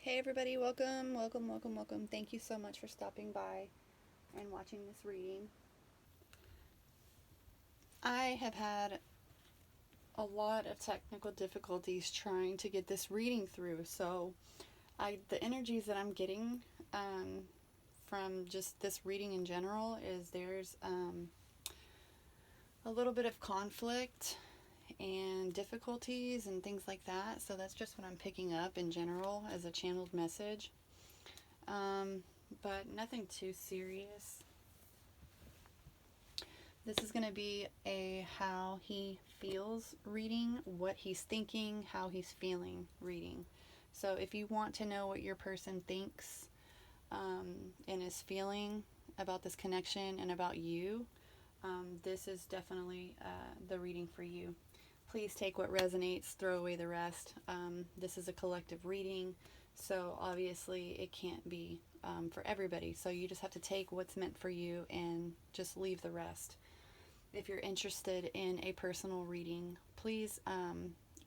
Hey everybody, welcome. Thank you so much for stopping by and watching this reading. I have had a lot of technical difficulties trying to get this reading through, so the energies that I'm getting from just this reading in general is there's a little bit of conflict and difficulties and things like that, so that's just what I'm picking up in general as a channeled message. But nothing too serious. This is going to be a how he feels reading, what he's thinking, how he's feeling reading. So if you want to know what your person thinks and is feeling about this connection and about you, this is definitely the reading for you. Please take what resonates, throw away the rest. This is a collective reading, so obviously it can't be for everybody. So you just have to take what's meant for you and just leave the rest. If you're interested in a personal reading, please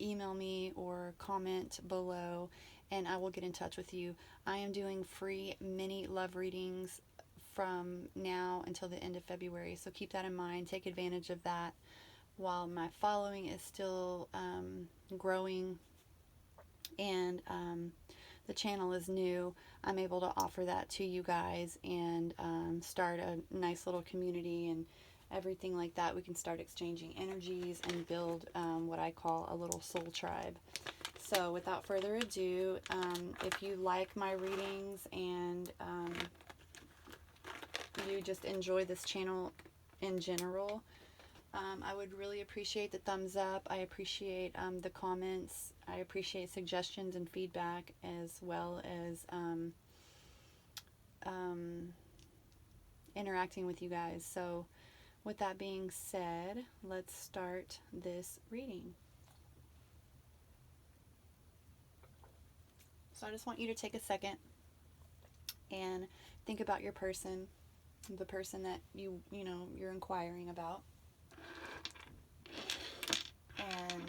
email me or comment below and I will get in touch with you. I am doing free mini love readings from now until the end of February, so keep that in mind. Take advantage of that while my following is still growing and the channel is new. I'm able to offer that to you guys and start a nice little community and everything like that. We can start exchanging energies and build what I call a little soul tribe. So without further ado, if you like my readings and you just enjoy this channel in general, I would really appreciate the thumbs up. I appreciate the comments. I appreciate suggestions and feedback, as well as interacting with you guys. So with that being said, let's start this reading. So I just want you to take a second and think about your person, the person that you're inquiring about, and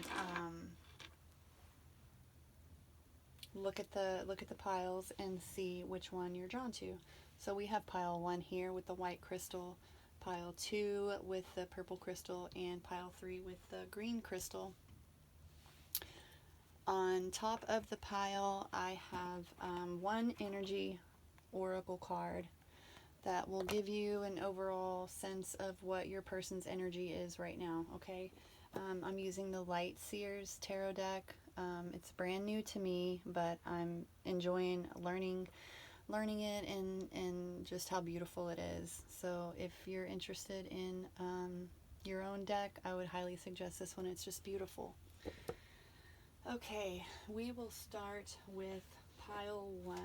look at the piles and see which one you're drawn to. So we have pile 1 here with the white crystal, pile 2 with the purple crystal, and pile 3 with the green crystal. On top of the pile, I have one energy oracle card that will give you an overall sense of what your person's energy is right now, okay? I'm using the Light Seers Tarot deck. It's brand new to me, but I'm enjoying learning it and just how beautiful it is. So if you're interested in your own deck, I would highly suggest this one. It's just beautiful. Okay, we will start with pile 1.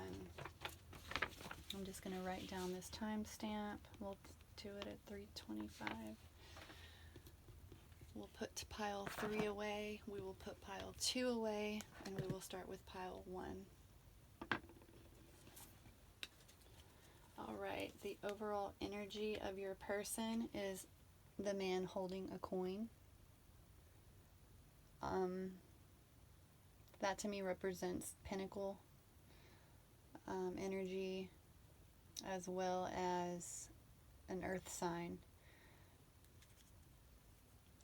I'm just going to write down this timestamp. We'll do it at 3:25. We'll put pile 3 away. We will put pile 2 away, and we will start with pile 1. All right, the overall energy of your person is the man holding a coin. That to me represents pinnacle energy, as well as an earth sign.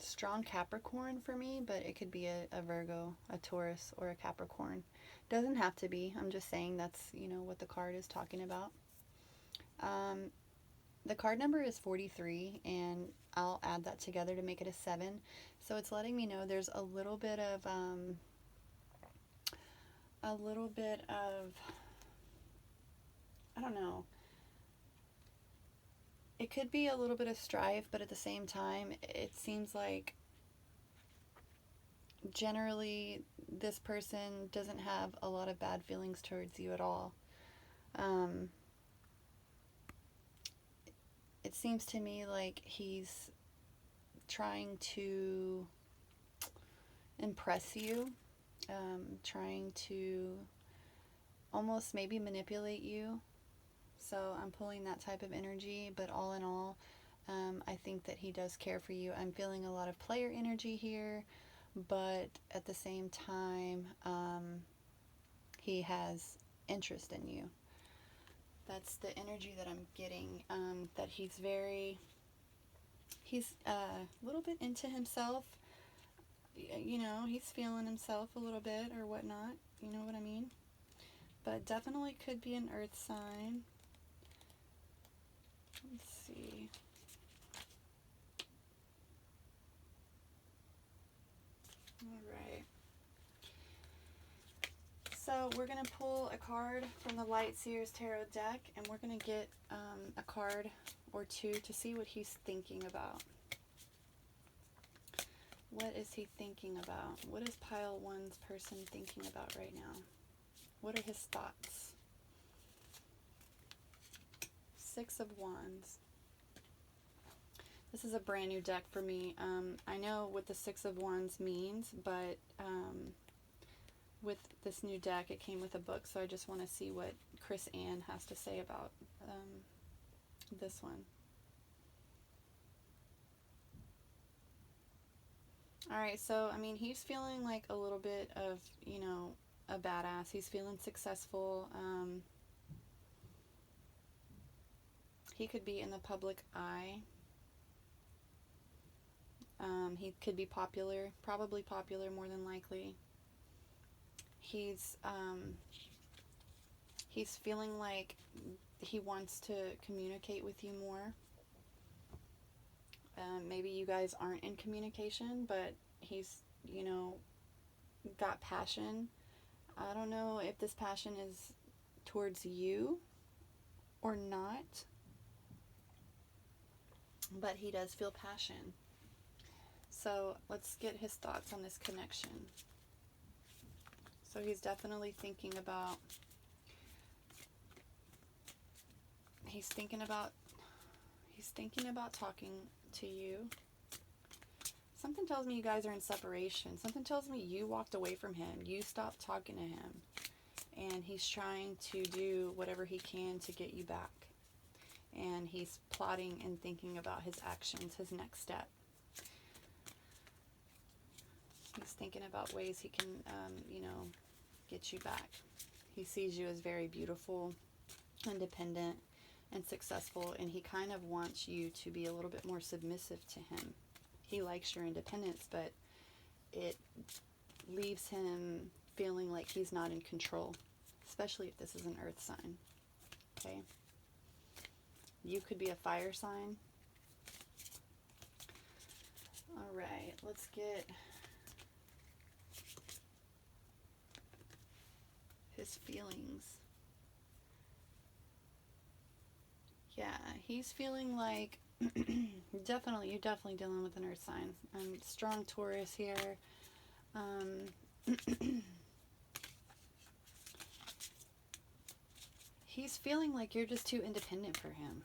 Strong Capricorn for me, but it could be a Virgo, a Taurus, or a Capricorn. Doesn't have to be. I'm just saying that's what the card is talking about. The card number is 43, and I'll add that together to make it a 7. So it's letting me know there's a little bit of I don't know. It could be a little bit of strife, but at the same time, it seems like generally this person doesn't have a lot of bad feelings towards you at all. It seems to me like he's trying to impress you, trying to almost maybe manipulate you. So I'm pulling that type of energy, but all in all, I think that he does care for you. I'm feeling a lot of player energy here, but at the same time, he has interest in you. That's the energy that I'm getting, that he's a little bit into himself. He's feeling himself a little bit or whatnot. You know what I mean? But definitely could be an earth sign. Let's see. Alright. So we're going to pull a card from the Light Seers Tarot deck, and we're going to get a card or two to see what he's thinking about. What is he thinking about? What is pile one's person thinking about right now? What are his thoughts? Six of Wands. This is a brand new deck for me. I know what the Six of Wands means, but with this new deck, it came with a book, so I just want to see what Chris Ann has to say about this one. Alright, so, I mean, he's feeling like a little bit of, a badass. He's feeling successful. He could be in the public eye. He could be popular, probably popular more than likely. He's feeling like he wants to communicate with you more. Maybe you guys aren't in communication, but he's, got passion. I don't know if this passion is towards you or not, but he does feel passion. So let's get his thoughts on this connection. So he's definitely thinking about, he's thinking about talking to you. Something tells me you guys are in separation. Something tells me you walked away from him. You stopped talking to him. And he's trying to do whatever he can to get you back. And he's plotting and thinking about his actions, his next step. He's thinking about ways he can, get you back. He sees you as very beautiful, independent, and successful, and he kind of wants you to be a little bit more submissive to him. He likes your independence, but it leaves him feeling like he's not in control, especially if this is an earth sign. Okay? You could be a fire sign. Alright, let's get his feelings. Yeah, he's feeling like you're definitely dealing with an earth sign. Strong Taurus here. He's feeling like you're just too independent for him.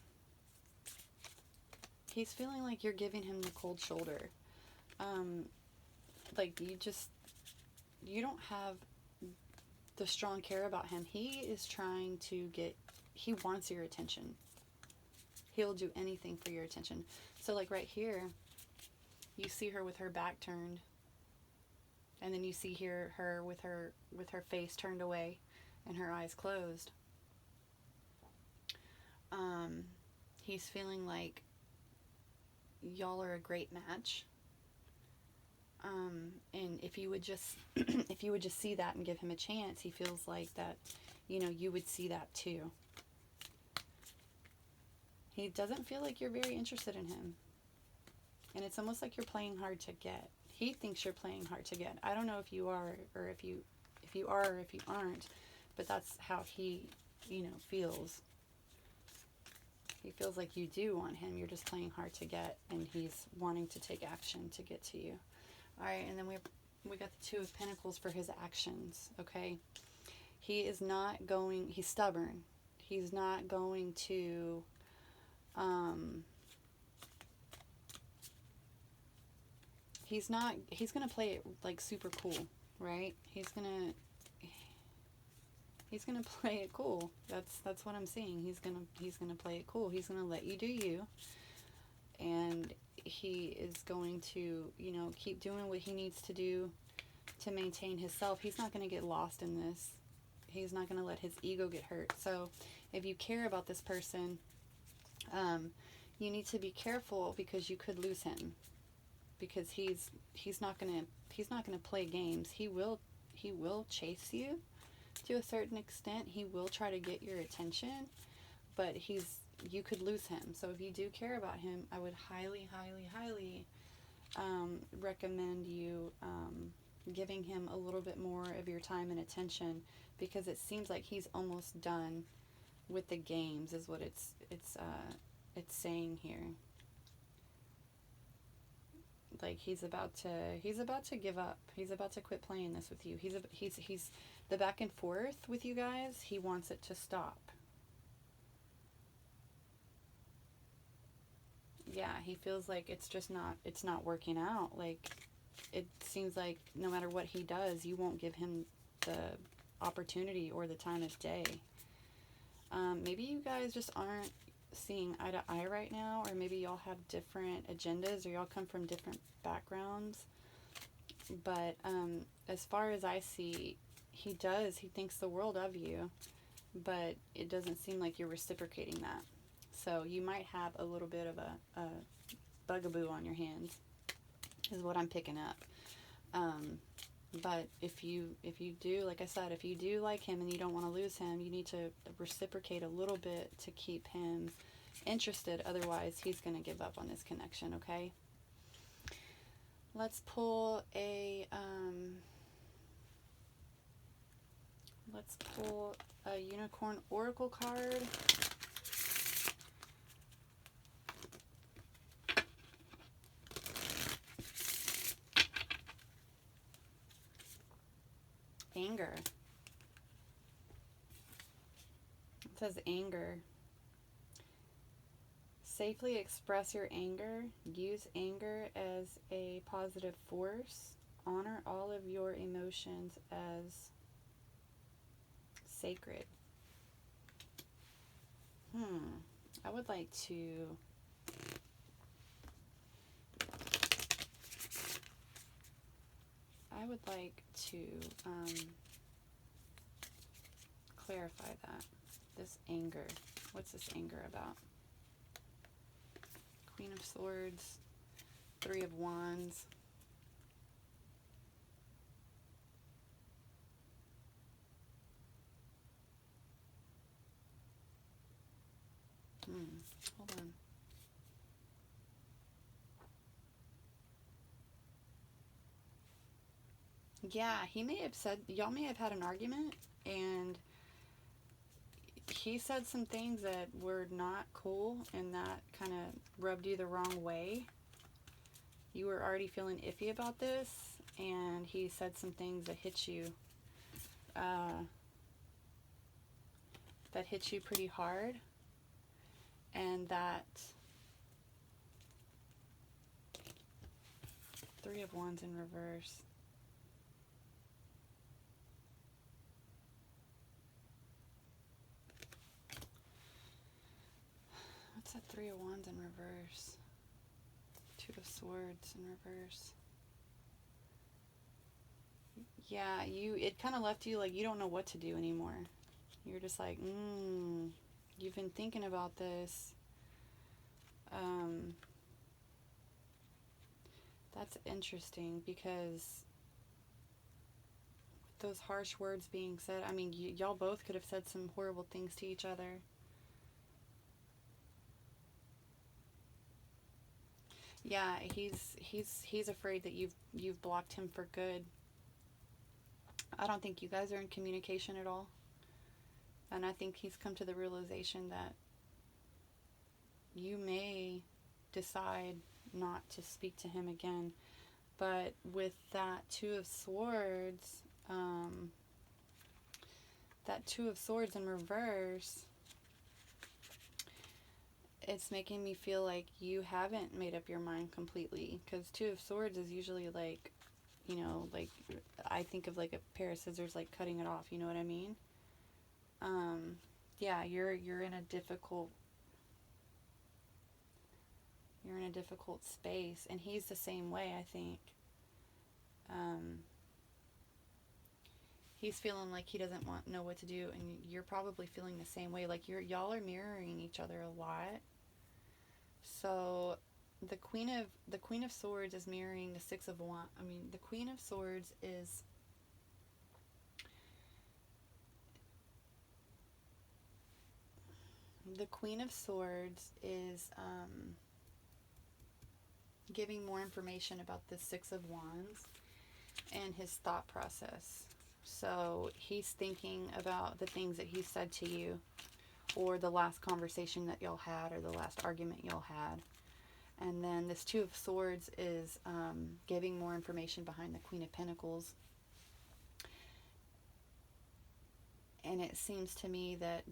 He's feeling like you're giving him the cold shoulder. Like you don't have the strong care about him. He is trying to he wants your attention. He'll do anything for your attention. So like right here, you see her with her back turned, and then you see her with her face turned away and her eyes closed. He's feeling like y'all are a great match. And if you would just see that and give him a chance, he feels like that, you would see that too. He doesn't feel like you're very interested in him. And it's almost like you're playing hard to get. He thinks you're playing hard to get. I don't know if you are, or if you are, or if you aren't, but that's how he, feels. He feels like you do want him. You're just playing hard to get, and he's wanting to take action to get to you. All right, and then we got the Two of Pentacles for his actions, okay? He's stubborn. He's not going to, he's going to play it like super cool, right? He's going to play it cool. That's what I'm seeing. He's going to play it cool. He's going to let you do you. And he is going to, keep doing what he needs to do to maintain himself. He's not going to get lost in this. he's not going to let his ego get hurt. So if you care about this person, you need to be careful, because you could lose him, because he's not going to play games. He will chase you to a certain extent. He will try to get your attention, but you could lose him. So if you do care about him, I would highly, highly, highly recommend you giving him a little bit more of your time and attention, because it seems like he's almost done with the games, is what it's saying here. Like he's about to give up. He's about to quit playing this with you. He's the back and forth with you guys. He wants it to stop. Yeah, he feels like it's not working out. Like, it seems like no matter what he does, you won't give him the opportunity or the time of day. Maybe you guys just aren't seeing eye to eye right now, or maybe y'all have different agendas, or y'all come from different backgrounds. But as far as I see, he thinks the world of you, but it doesn't seem like you're reciprocating that. So you might have a little bit of a bugaboo on your hands, is what I'm picking up. But if you do, like I said, if you do like him and you don't want to lose him, you need to reciprocate a little bit to keep him interested. Otherwise, he's going to give up on this connection, okay? Let's pull a unicorn oracle card. Anger. It says anger. Safely express your anger. Use anger as a positive force. Honor all of your emotions as sacred. I would like to clarify that. This anger. What's this anger about? Queen of Swords, Three of Wands. Hold on. Yeah, y'all may have had an argument, and he said some things that were not cool, and that kind of rubbed you the wrong way. You were already feeling iffy about this, and he said some things that hit you pretty hard, and that Three of Wands in reverse. What's that Three of Wands in reverse? Two of Swords in reverse. Yeah, it kind of left you like you don't know what to do anymore. You're just like, you've been thinking about this. That's interesting, because those harsh words being said, I mean, y'all both could have said some horrible things to each other. Yeah, he's afraid that you've blocked him for good. I don't think you guys are in communication at all. And I think he's come to the realization that you may decide not to speak to him again. But with that Two of Swords, in reverse, it's making me feel like you haven't made up your mind completely. Because Two of Swords is usually like, like, I think of like a pair of scissors, like cutting it off, you know what I mean? Yeah, you're in a difficult space, and he's the same way, I think. he's feeling like he doesn't know what to do, and you're probably feeling the same way. Like y'all are mirroring each other a lot. So the Queen of Swords is mirroring the Six of Wands. I mean, the Queen of Swords is giving more information about the Six of Wands and his thought process. So he's thinking about the things that he said to you, or the last conversation that y'all had, or the last argument y'all had. And then this Two of Swords is giving more information behind the Queen of Pentacles. And it seems to me that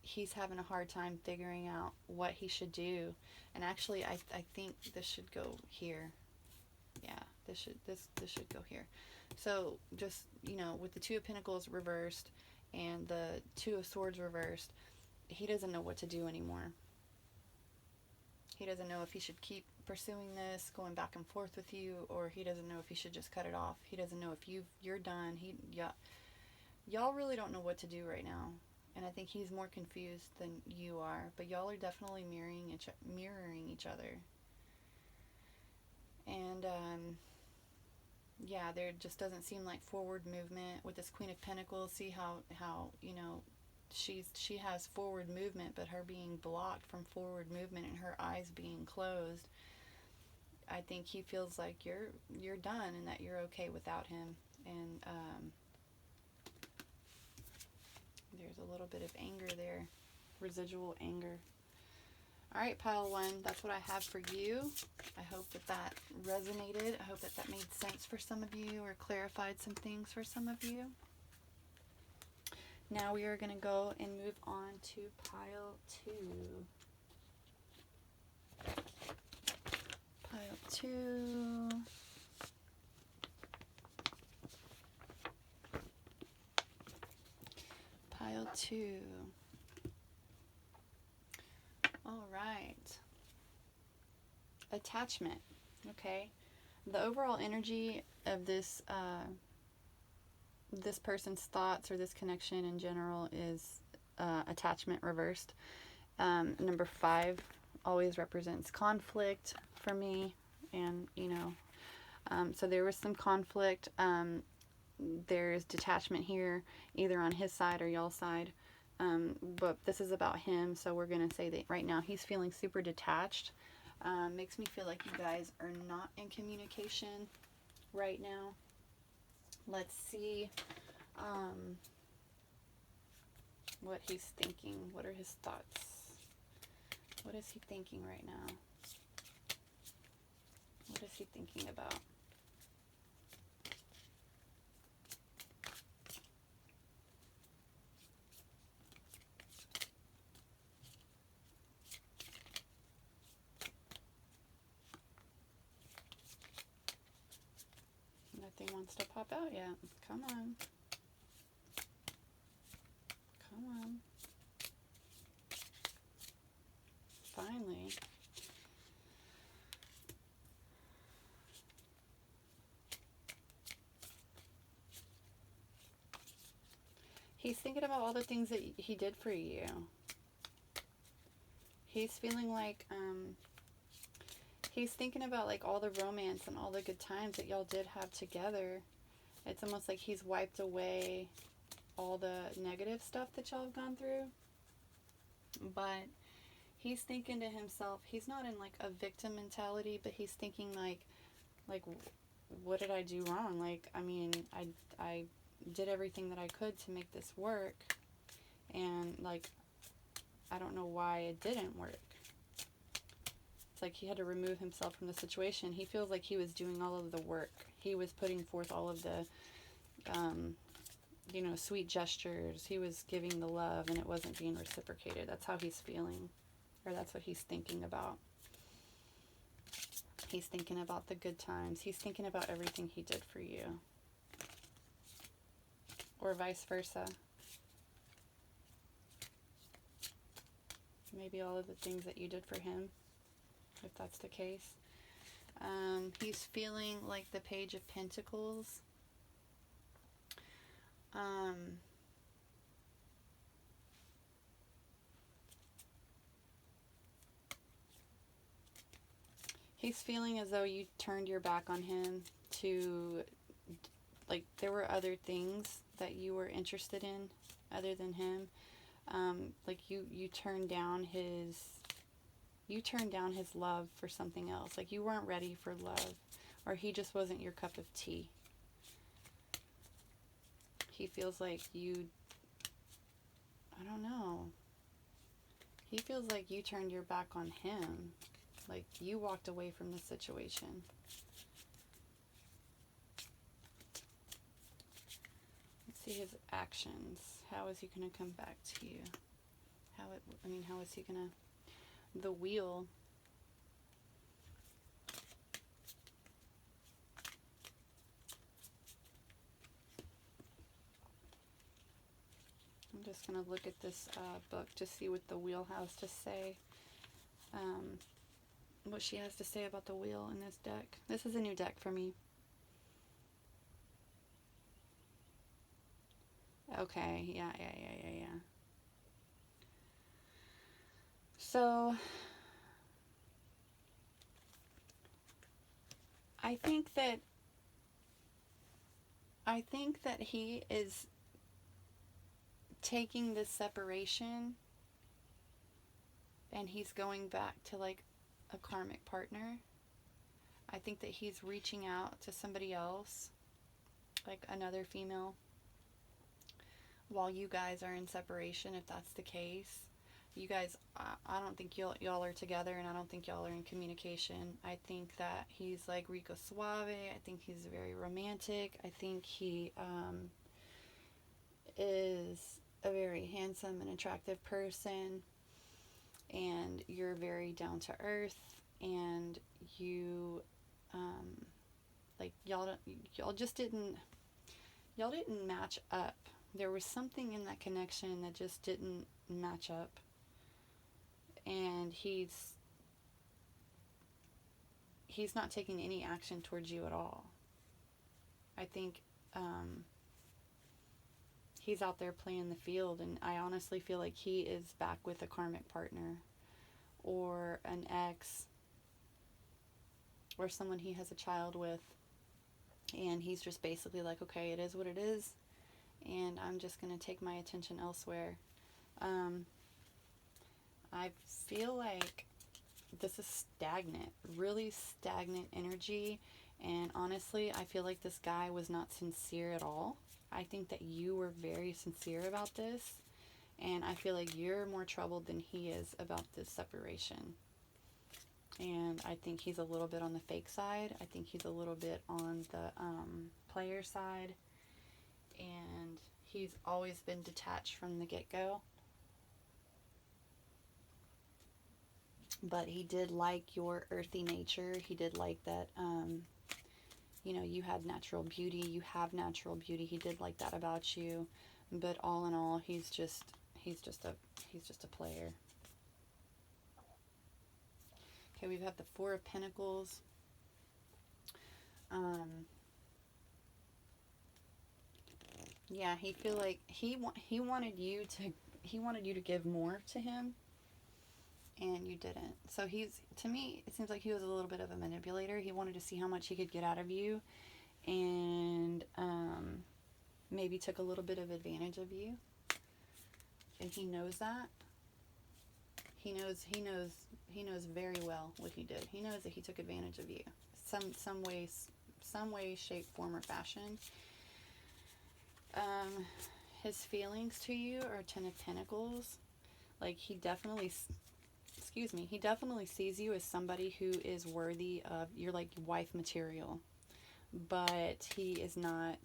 he's having a hard time figuring out what he should do. And actually, I think this should go here. Yeah, this should go here. So just, with the Two of Pentacles reversed and the Two of Swords reversed, he doesn't know what to do anymore. He doesn't know if he should keep pursuing this, going back and forth with you, or he doesn't know if he should just cut it off. He doesn't know if you're done. Y'all really don't know what to do right now. And I think he's more confused than you are. But y'all are definitely mirroring each other. And, yeah, there just doesn't seem like forward movement with this Queen of Pentacles. See how she has forward movement, but her being blocked from forward movement and her eyes being closed. I think he feels like you're done and that you're okay without him. And, there's a little bit of anger there, residual anger. All right, pile one, that's what I have for you. I hope that resonated. I hope that made sense for some of you, or clarified some things for some of you. Now we are going to go and move on to pile two. Pile two. Pile two. All right. Attachment. Okay. The overall energy of this this person's thoughts, or this connection in general, is attachment reversed. Number 5 always represents conflict for me, and so there was some conflict. There's detachment here, either on his side or y'all's side. But this is about him, so we're going to say that right now he's feeling super detached. Makes me feel like you guys are not in communication right now. Let's see what he's thinking. What are his thoughts? What is he thinking right now? What is he thinking about? Nothing wants to pop out yet. Come on. Come on. Finally. He's thinking about all the things that he did for you. He's feeling like, he's thinking about like all the romance and all the good times that y'all did have together. It's almost like he's wiped away all the negative stuff that y'all have gone through. But he's thinking to himself, he's not in like a victim mentality, but he's thinking like what did I do wrong? Like, I mean, I did everything that I could to make this work, and like, I don't know why it didn't work. It's like he had to remove himself from the situation. He feels like he was doing all of the work. He was putting forth all of the, sweet gestures. He was giving the love, and it wasn't being reciprocated. That's how he's feeling, or that's what he's thinking about. He's thinking about the good times. He's thinking about everything he did for you. Or vice versa. Maybe all of the things that you did for him, if that's the case. He's feeling like the Page of Pentacles. He's feeling as though you turned your back on him to, like, there were other things that you were interested in other than him. Like you turned down his love for something else. Like you weren't ready for love, or he just wasn't your cup of tea. He feels like I don't know. He feels like you turned your back on him. Like you walked away from the situation. Let's see his actions. How is he going to come back to you? How is he going to... The Wheel. I'm just going to look at this book to see what the Wheel has to say. What she has to say about the Wheel in this deck. This is a new deck for me. Okay, yeah. So, I think that he is taking this separation and he's going back to like a karmic partner. I think that he's reaching out to somebody else, like another female, while you guys are in separation, if that's the case. You guys, I don't think y'all are together, and I don't think y'all are in communication. I think that he's like Rico Suave. I think he's very romantic. I think he is a very handsome and attractive person, and you're very down to earth, and you like y'all didn't match up. There was something in that connection that just didn't match up, and he's not taking any action towards you at all. I think he's out there playing the field, and I honestly feel like he is back with a karmic partner or an ex or someone he has a child with, and he's just basically like, okay, it is what it is, and I'm just going to take my attention elsewhere. I feel like this is stagnant, really stagnant energy, and honestly, I feel like this guy was not sincere at all. I think that you were very sincere about this, and I feel like you're more troubled than he is about this separation. And I think he's a little bit on the fake side. I think he's a little bit on the player side, and he's always been detached from the get-go. But he did like your earthy nature. He did like that, you had natural beauty. You have natural beauty. He did like that about you. But all in all, he's just a player. Okay, we've got the Four of Pentacles. Yeah, he feel like he wanted you to give more to him, and you didn't. So to me, it seems like he was a little bit of a manipulator. He wanted to see how much he could get out of you, and maybe took a little bit of advantage of you. And he knows that. He knows very well what he did. He knows that he took advantage of you. Some way, shape, form, or fashion. His feelings to you are Ten of Pentacles. Like he definitely sees you as somebody who is worthy of your like wife material, but he's not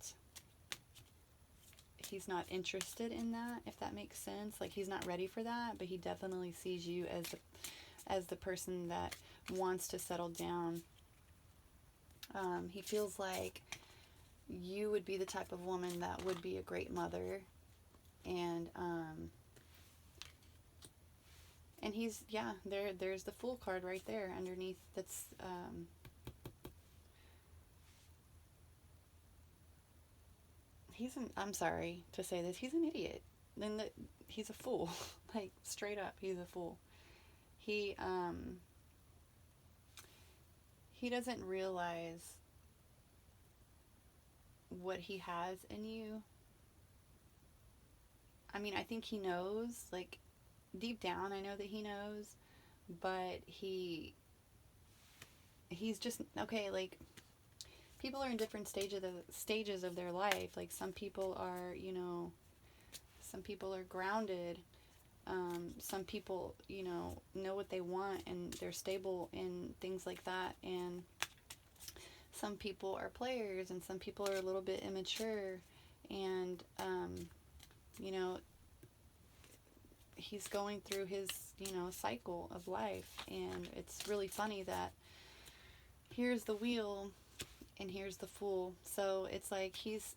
interested in that, if that makes sense. Like he's not ready for that, but he definitely sees you as the person that wants to settle down. He feels like you would be the type of woman that would be a great mother, and he's, there's the Fool card right there underneath. That's I'm sorry to say this, he's an idiot. Then he's a fool. Like, straight up, he's a fool. He, he doesn't realize what he has in you. I mean, I think he knows, like, deep down, I know that he knows, but he's just, okay, like, people are in different stages of their life. Like, some people are, some people are grounded. Some people, know what they want and they're stable in things like that. And some people are players, and some people are a little bit immature. And, he's going through his, cycle of life. And it's really funny that here's the wheel and here's the fool. So it's like he's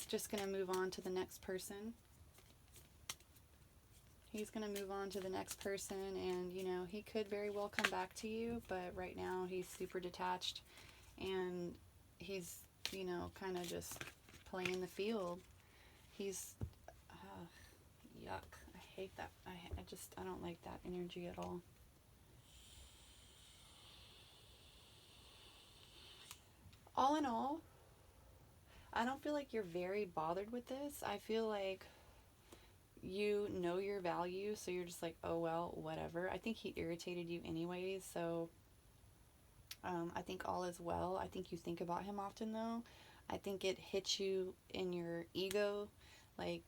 just going to move on to the next person. He's going to move on to the next person, and, he could very well come back to you, but right now he's super detached, and he's, kind of just playing the field. He's, yuck. I hate that. I don't like that energy at all. All in all, I don't feel like you're very bothered with this. I feel like you know your value, so you're just like, oh well, whatever. I think he irritated you anyways, so I think all is well. I think you think about him often, though. I think it hits you in your ego, like,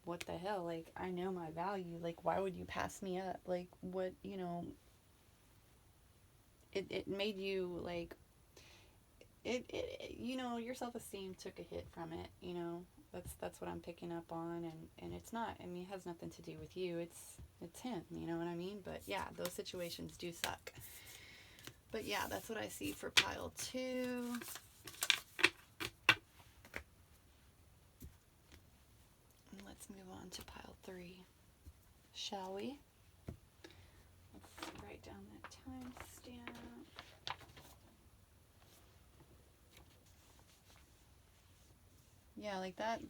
what the hell, like, I know my value, like, why would you pass me up, like, what, it made you, like, your self-esteem took a hit from it, that's what I'm picking up on, and it's not, I mean, it has nothing to do with you, it's him, you know what I mean? But yeah, those situations do suck. But yeah, that's what I see for pile 2. And let's move on to pile 3, shall we? Let's write down that timestamp. Yeah, like that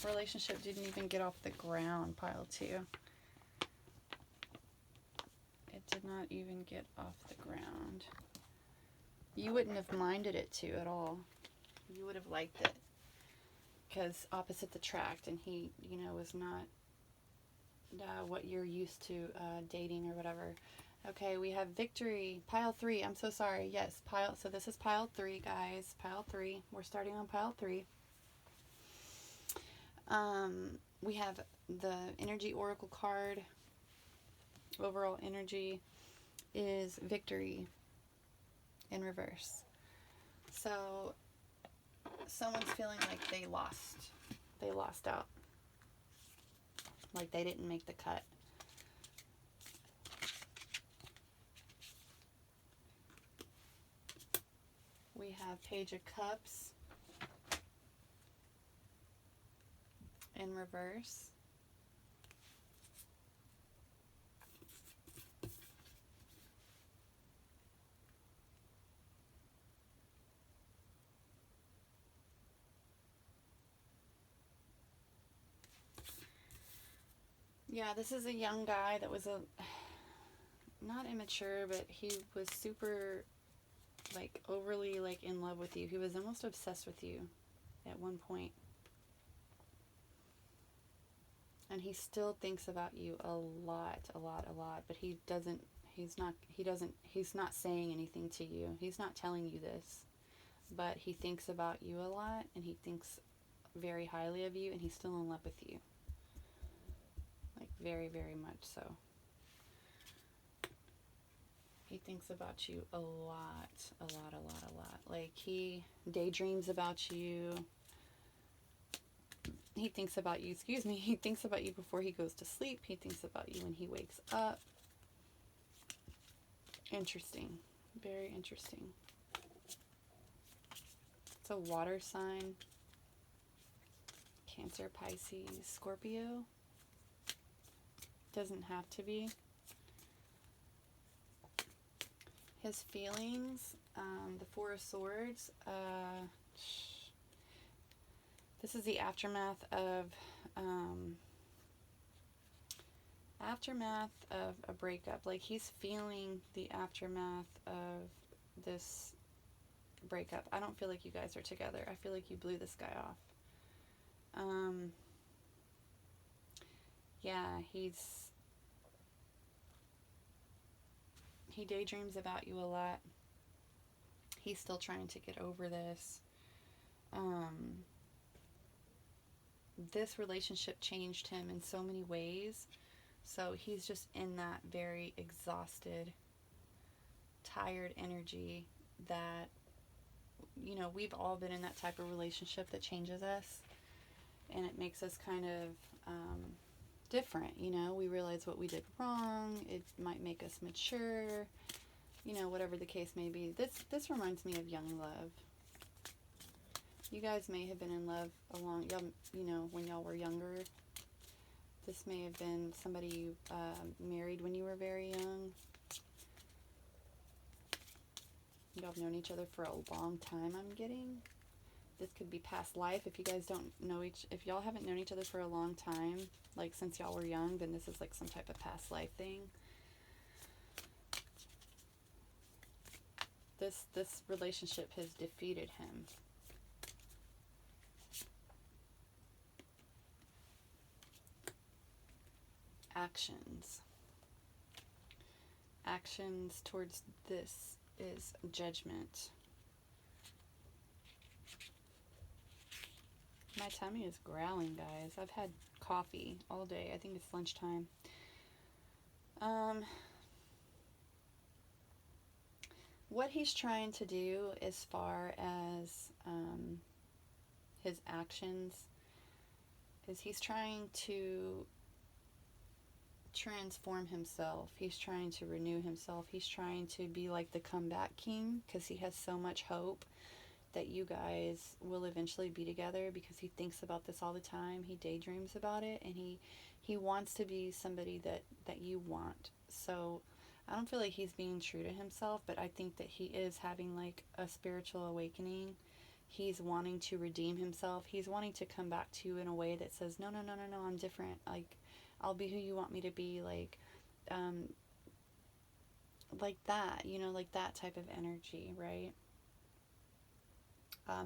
relationship didn't even get off the ground, pile 2. It did not even get off the ground. You wouldn't have minded it to at all. You would have liked it. Because opposites attract, and he, was not what you're used to dating or whatever. Okay, we have victory. Pile 3. I'm so sorry. Yes, pile. So this is pile 3, guys. Pile 3. We're starting on pile 3. We have the energy oracle card. Overall energy is victory in reverse. So someone's feeling like they lost out, like they didn't make the cut. We have Page of Cups in reverse. Yeah, this is a young guy that was not immature, but he was super, like, overly, like, in love with you. He was almost obsessed with you at one point. And he still thinks about you a lot, but he's not saying anything to you. He's not telling you this, but he thinks about you a lot, and he thinks very highly of you, and he's still in love with you. Like, very, very much so. He thinks about you a lot. Like, he daydreams about you. He thinks about you, he thinks about you before he goes to sleep. He thinks about you when he wakes up. Interesting. Very interesting. It's a water sign. Cancer, Pisces, Scorpio. Doesn't have to be. His feelings, the Four of Swords, This is the aftermath of a breakup. Like, he's feeling the aftermath of this breakup. I don't feel like you guys are together. I feel like you blew this guy off. Yeah, he daydreams about you a lot. He's still trying to get over this. This relationship changed him in so many ways. So he's just in that very exhausted, tired energy that, you know, we've all been in that type of relationship that changes us. And it makes us kind of different, you know. We realize what we did wrong. It might make us mature, you know, whatever the case may be. This reminds me of young love. You guys may have been in love you know, when y'all were younger. This may have been somebody you married when you were very young. Y'all have known each other for a long time, I'm getting. This could be past life. If you guys don't know if y'all haven't known each other for a long time, like since y'all were young, then this is like some type of past life thing. This relationship has defeated him. Actions towards this is judgment. My tummy is growling, guys. I've had coffee all day. I think it's lunchtime. What he's trying to do as far as his actions is he's trying to transform himself. He's trying to renew himself. He's trying to be like the comeback king because he has so much hope that you guys will eventually be together, because he thinks about this all the time. He daydreams about it, and he wants to be somebody that you want. So I don't feel like he's being true to himself, but I think that he is having like a spiritual awakening. He's wanting to redeem himself. He's wanting to come back to you in a way that says, no, I'm different. Like, I'll be who you want me to be. Like that, you know, like that type of energy, right?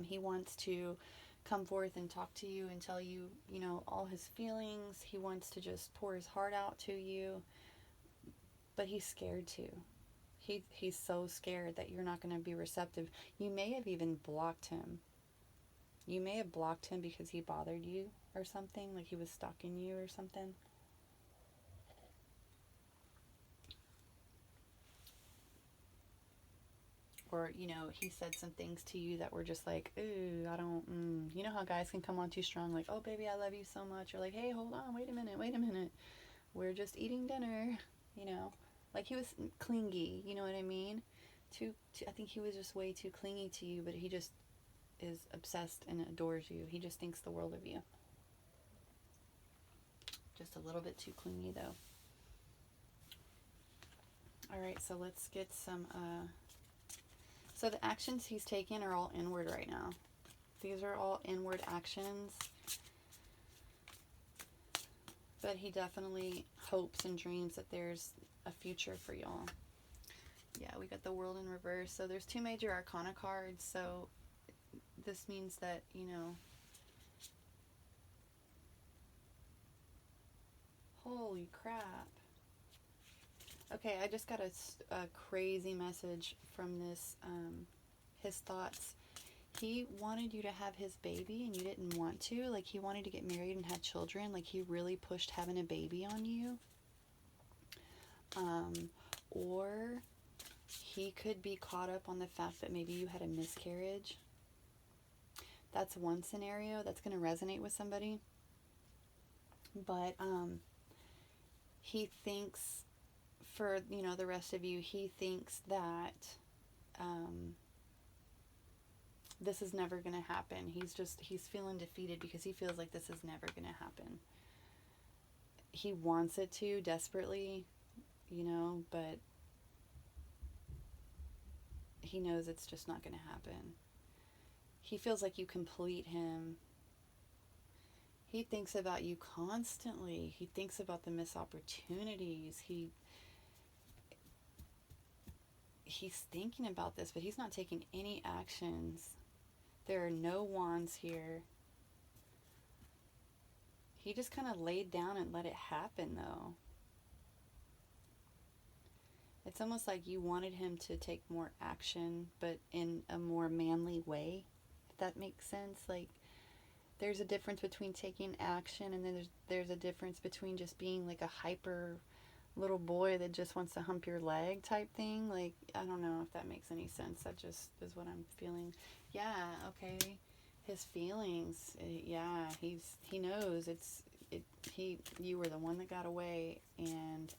He wants to come forth and talk to you and tell you, you know, all his feelings. He wants to just pour his heart out to you, but he's scared too. He's so scared that you're not going to be receptive. You may have even blocked him. You may have blocked him because he bothered you or something, like he was stalking you or something. Or, you know, he said some things to you that were just like, ooh, I don't, you know how guys can come on too strong, like, oh, baby, I love you so much. Or like, hey, hold on, wait a minute. We're just eating dinner, you know. Like, he was clingy, you know what I mean? I think he was just way too clingy to you, but he just is obsessed and adores you. He just thinks the world of you. Just a little bit too clingy, though. All right, so let's get some, so the actions he's taking are all inward right now. These are all inward actions. But he definitely hopes and dreams that there's a future for y'all. Yeah, we got the World in reverse. So there's 2 major arcana cards. So this means that, you know, holy crap. Okay, I just got a crazy message from this, his thoughts. He wanted you to have his baby and you didn't want to. Like, he wanted to get married and have children. Like, he really pushed having a baby on you. Or he could be caught up on the fact that maybe you had a miscarriage. That's one scenario that's going to resonate with somebody. But he thinks, for, you know, the rest of you, he thinks that this is never going to happen. He's feeling defeated because he feels like this is never going to happen. He wants it to desperately, you know, but he knows it's just not going to happen. He feels like you complete him He thinks about you constantly. He thinks about the missed opportunities. He's thinking about this, but he's not taking any actions. There are no wands here. He just kind of laid down and let it happen, though. It's almost like you wanted him to take more action, but in a more manly way, if that makes sense. Like, there's a difference between taking action, and then there's a difference between just being like a hyper little boy that just wants to hump your leg type thing. Like, I don't know if that makes any sense. That just is what I'm feeling. Yeah, okay. His feelings. Yeah, he knows you were the one that got away, and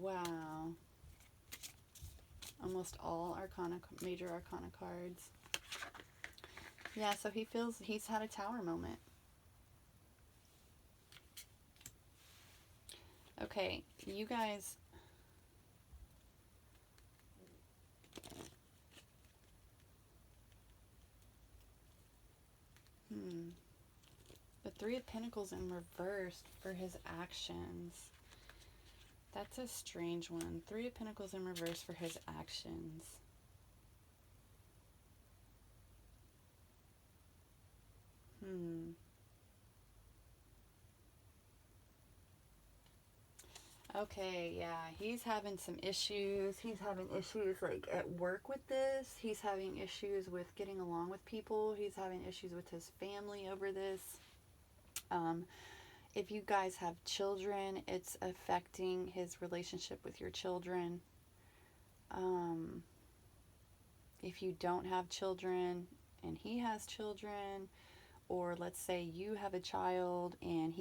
wow. Almost all major arcana cards. Yeah, so he feels he's had a tower moment. Okay, you guys. The Three of Pentacles in reverse for his actions. That's a strange one. Three of Pentacles in reverse for his actions. Okay, yeah, he's having some issues. He's having issues like at work with this. He's having issues with getting along with people. He's having issues with his family over this. If you guys have children, it's affecting his relationship with your children. If you don't have children and he has children, or let's say you have a child and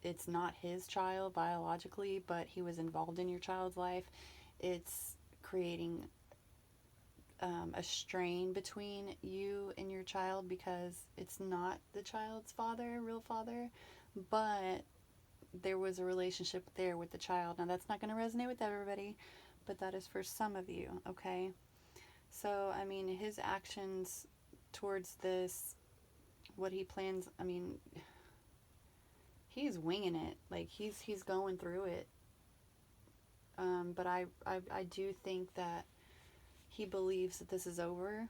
it's not his child biologically, but he was involved in your child's life, it's creating a strain between you and your child because it's not the child's real father, but there was a relationship there with the child. Now, that's not going to resonate with everybody, but that is for some of you, okay? So, I mean, his actions towards this, what he plans, I mean, he's winging it. Like, he's going through it. But I do think that he believes that this is over.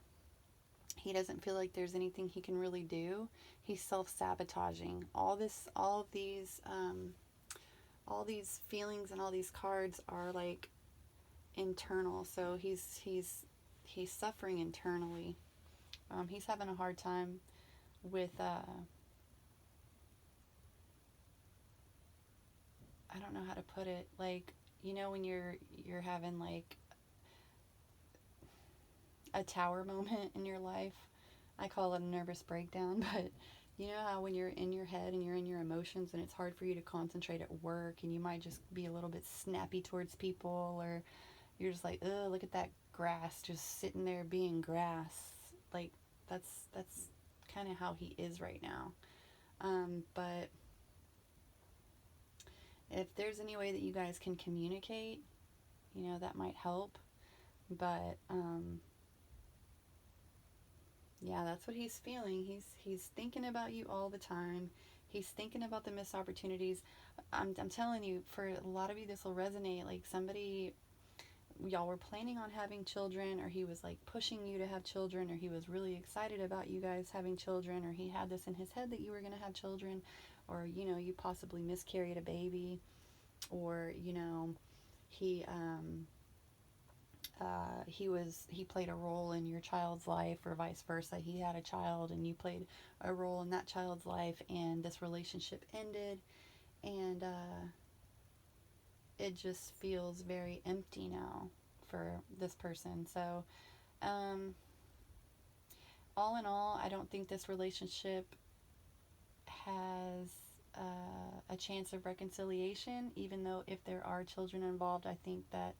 He doesn't feel like there's anything he can really do. He's self-sabotaging. All these feelings and all these cards are like internal. So he's suffering internally. He's having a hard time with I don't know how to put it. Like, you know, when you're having like a tower moment in your life. I call it a nervous breakdown, but you know how when you're in your head and you're in your emotions and it's hard for you to concentrate at work, and you might just be a little bit snappy towards people, or you're just like, ugh, look at that grass just sitting there being grass. Like, that's kind of how he is right now. But if there's any way that you guys can communicate, you know, that might help. But yeah, that's what he's feeling. He's thinking about you all the time. He's thinking about the missed opportunities. I'm telling you, for a lot of you, this will resonate. Like, somebody, y'all were planning on having children, or he was like pushing you to have children, or he was really excited about you guys having children, or he had this in his head that you were going to have children, or, you know, you possibly miscarried a baby, or, you know, he played a role in your child's life, or vice versa. He had a child and you played a role in that child's life, and this relationship ended, and it just feels very empty now for this person. So all in all, I don't think this relationship has a chance of reconciliation, even though if there are children involved. I think that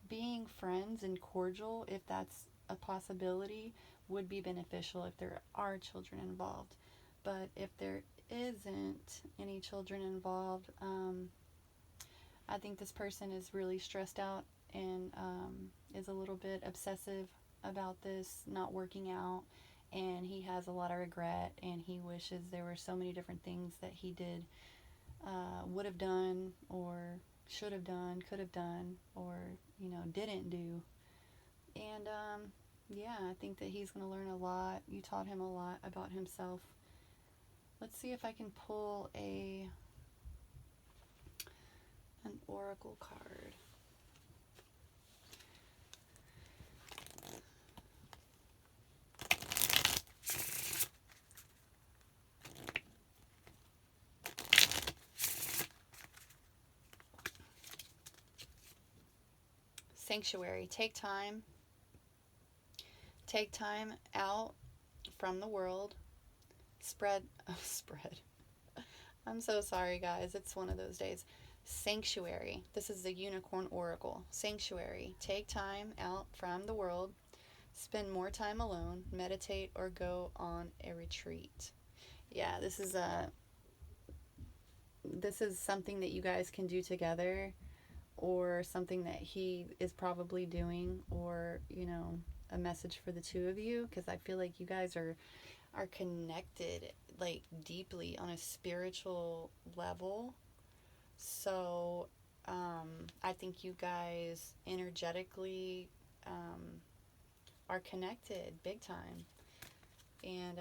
being friends and cordial, if that's a possibility, would be beneficial if there are children involved. But if there isn't any children involved, I think this person is really stressed out and is a little bit obsessive about this not working out, and he has a lot of regret, and he wishes there were so many different things that he did, would have done, or should have done, could have done, or, didn't do. And yeah, I think that he's going to learn a lot. You taught him a lot about himself. Let's see if I can pull an oracle card. Sanctuary. Take time. Take time out from the world. Spread. Oh, spread. I'm so sorry, guys. It's one of those days. Sanctuary. This is the Unicorn Oracle. Sanctuary. Take time out from the world. Spend more time alone. Meditate or go on a retreat. Yeah, this is something that you guys can do together, or something that he is probably doing, or a message for the two of you, because I feel like you guys are connected, like, deeply on a spiritual level. So I think you guys energetically are connected big time. And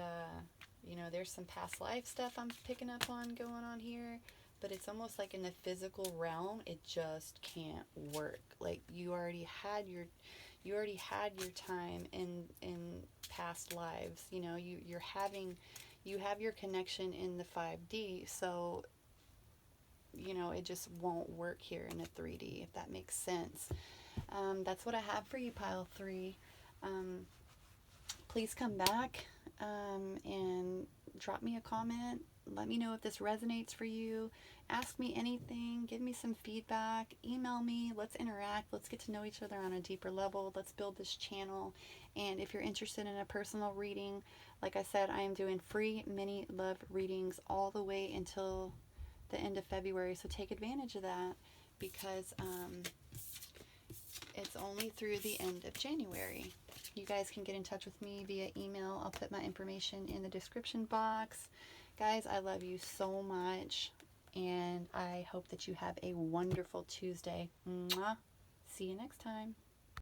there's some past life stuff I'm picking up on going on here, but it's almost like in the physical realm it just can't work. Like, you already had your time in past lives. You have your connection in the 5D, so it just won't work here in a 3D, if that makes sense. That's what I have for you, pile 3. Please come back and drop me a comment. Let me know if this resonates for you. Ask me anything. Give me some feedback. Email me. Let's interact. Let's get to know each other on a deeper level. Let's build this channel. And if you're interested in a personal reading, like I said, I am doing free mini love readings all the way until the end of February. So take advantage of that, because it's only through the end of January. You guys can get in touch with me via email. I'll put my information in the description box. Guys, I love you so much, and I hope that you have a wonderful Tuesday. Mwah. See you next time.